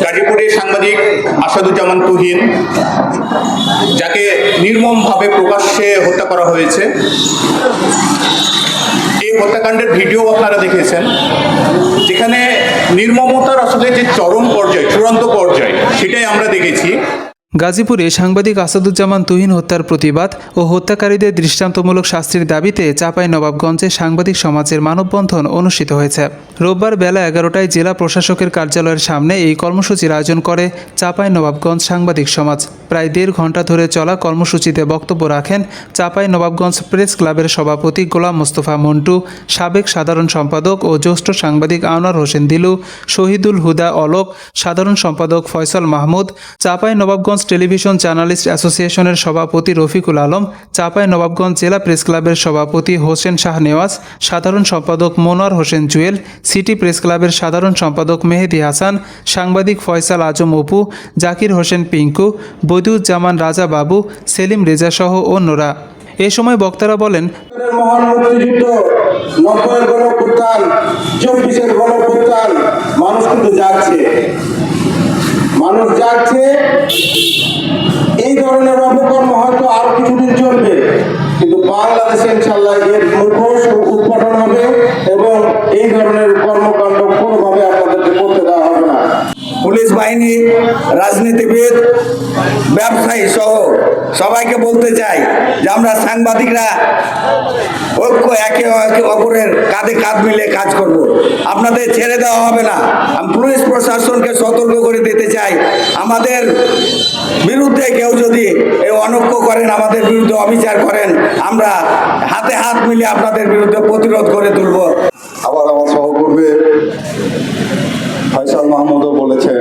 গাজীপুরের সাংবাদিক আসাদুজ্জামান তুহিন, যাকে নির্মমভাবে প্রকাশ্যে হত্যা করা হয়েছে। এই হত্যাকাণ্ডের ভিডিও আপনারা দেখেছেন, যেখানে নির্মমতার আসলে যে চরম পর্যায়, চূড়ান্ত পর্যায়, সেটাই আমরা দেখেছি। গাজীপুরে সাংবাদিক আসাদুজ্জামান তুহিন হত্যার প্রতিবাদ ও হত্যাকারীদের দৃষ্টান্তমূলক শাস্তির দাবিতে চাঁপাইনবাবগঞ্জে সাংবাদিক সমাজের মানববন্ধন অনুষ্ঠিত হয়েছে। রোববার বেলা 11টায় জেলা প্রশাসকের কার্যালয়ের সামনে এই কর্মসূচির আয়োজন করে চাঁপাইনবাবগঞ্জ সাংবাদিক সমাজ। প্রায় 1.5 ঘণ্টা ধরে চলা কর্মসূচিতে বক্তব্য রাখেন চাঁপাইনবাবগঞ্জ প্রেস ক্লাবের সভাপতি গোলাম মোস্তফা মন্টু, সাবেক সাধারণ সম্পাদক ও জ্যেষ্ঠ সাংবাদিক আনোয়ার হোসেন দিলু, শহীদুল হুদা অলোক, সাধারণ সম্পাদক ফয়সাল মাহমুদ, চাঁপাইনবাবগঞ্জ টেলিভিশন জার্নালিস্ট অ্যাসোসিয়েশনের সভাপতি রফিকুল আলম, চাঁপাইনবাবগঞ্জ জেলা প্রেস ক্লাবের সভাপতি হোসেন শাহ নেওয়াজ, সাধারণ সম্পাদক মনোয়ার হোসেন জুয়েল, সিটি প্রেস ক্লাবের সাধারণ সম্পাদক মেহেদি হাসান, সাংবাদিক ফয়সাল আজম অপু, জাকির হোসেন পিঙ্কু, বদিউজ্জামান রাজা বাবু, সেলিম রেজা সহ অন্যরা। এ সময় বক্তারা বলেন, মহান মুক্তিযুদ্ধ, 90-এর গণঅভ্যুত্থান, 24-এর গণঅভ্যুত্থান, মানুষ কিন্তু জাগছে। এই ধরনের অপকর্ম হয়তো আরো কিছুদিন চলবে, কিন্তু বাংলাদেশে ইনশাআল্লাহ এর মুখোশ উৎপাদন হবে এবং এই ধরনের কর্মকাণ্ড কোনোভাবে আপনাদেরকে করতে দেওয়া হবে না। পুলিশ বাহিনী, রাজনীতিবিদ, ব্যবসায়ী সহ সবাইকে বলতে চাই যে আমরা সাংবাদিকরা ঐক্য, একে অপরের কাঁধে কাঁধ মিলে কাজ করব। আপনাদের ছেড়ে দেওয়া হবে না। আমি পুলিশ প্রশাসনকে সতর্ক করে দিতে চাই, আমাদের বিরুদ্ধে কেউ যদি এই অনৈক্য করেন, আমাদের বিরুদ্ধে অবিচার করেন, আমরা হাতে হাত মিলে আপনাদের বিরুদ্ধে প্রতিরোধ করে তুলব। আবার আমার সহকর্মী ফয়সাল মাহমুদও বলেছে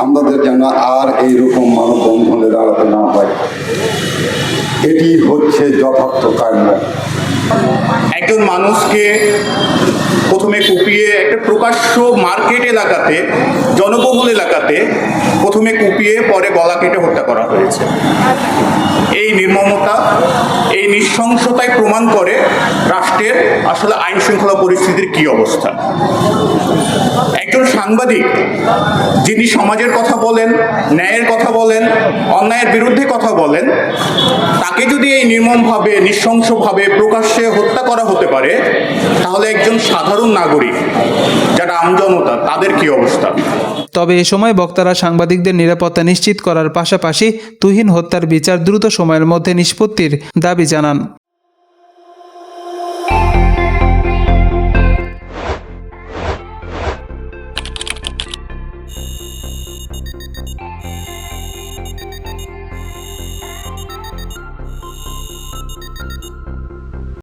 আমাদের যেন আর এইরকম মানববন্ধনে দাঁড়াতে না হয়। এটি হচ্ছে যথার্থ কারণ। একজন মানুষকে প্রথমে কুপিয়ে একটা প্রকাশ্য মার্কেট এলাকাতে, জনবহুল এলাকাতে প্রথমে কুপিয়ে পরে গলা কেটে হত্যা করা হয়েছে। এই নির্মমতা, এই নৃশংসতায় প্রমাণ করে রাষ্ট্রের আসলে আইন শৃঙ্খলা পরিস্থিতির কী অবস্থা। একজন সাংবাদিক যিনি সমাজের কথা বলেন, ন্যায়ের কথা বলেন, অন্যায়ের বিরুদ্ধে কথা বলেন, তাকে যদি এই নির্মমভাবে, নৃশংসভাবে প্রকাশ্যে হত্যা করা হতে পারে, তাহলে একজন সাধারণ নাগরিক যারা আমজনতা, তাদের কি অবস্থা। তবে এ সময় বক্তারা সাংবাদিকদের নিরাপত্তা নিশ্চিত করার পাশাপাশি তুহিন হত্যার বিচার দ্রুত সময়ের মধ্যে নিষ্পত্তির দাবি জানান।